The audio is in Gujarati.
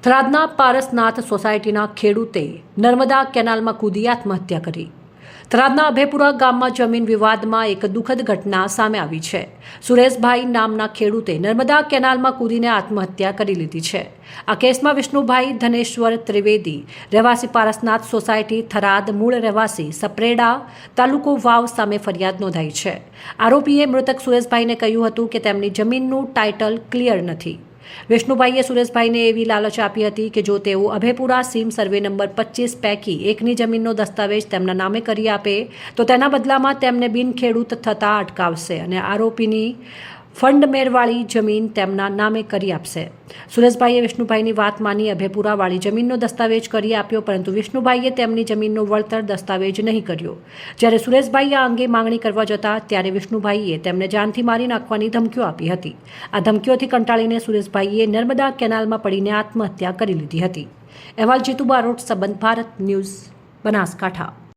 થરાદના પારસનાથ સોસાયટીના ખેડૂતે નર્મદા કેનાલમાં કૂદી આત્મહત્યા કરી। થરાદના અભેપુરા ગામમાં જમીન વિવાદમાં એક દુઃખદ ઘટના સામે આવી છે। સુરેશભાઈ નામના ખેડૂતે નર્મદા કેનાલમાં કૂદીને આત્મહત્યા કરી લીધી છે। આ કેસમાં વિષ્ણુભાઈ ધનેશ્વર ત્રિવેદી રહેવાસી પારસનાથ સોસાયટી થરાદ મૂળ રહેવાસી સપરેડા તાલુકો વાવ સામે ફરિયાદ નોંધાઈ છે। આરોપીએ મૃતક સુરેશભાઈને કહ્યું હતું કે તેમની જમીનનું ટાઇટલ ક્લિયર નથી। વિષ્ણુભાઈએ સુરેશભાઈને એવી લાલચ આપી હતી કે જો તેઓ અભેપુરા સીમ સર્વે નંબર 25 પૈકી એકની જમીનનો દસ્તાવેજ તેમના નામે કરી આપે તો તેના બદલામાં તેમને બિનખેડૂત થતા અટકાવશે અને આરોપીની ફંડમેરવાળી જમીન તેમના નામે કરી આપશે। સુરેશભાઈએ વિષ્ણુભાઈની વાત માની અભેપુરાવાળી જમીનનો દસ્તાવેજ કરી આપ્યો, પરંતુ વિષ્ણુભાઈએ તેમની જમીનનો વળતર દસ્તાવેજ નહીં કર્યો। જ્યારે સુરેશભાઈ આ અંગે માંગણી કરવા જતા ત્યારે વિષ્ણુભાઈએ તેમને જાનથી મારી નાખવાની ધમકીઓ આપી હતી। આ ધમકીઓથી કંટાળીને સુરેશભાઈએ નર્મદા કેનાલમાં પડીને આત્મહત્યા કરી લીધી હતી। અહેવાલ જીતુ બારોટ, સંબંધ ભારત ન્યૂઝ, બનાસકાંઠા।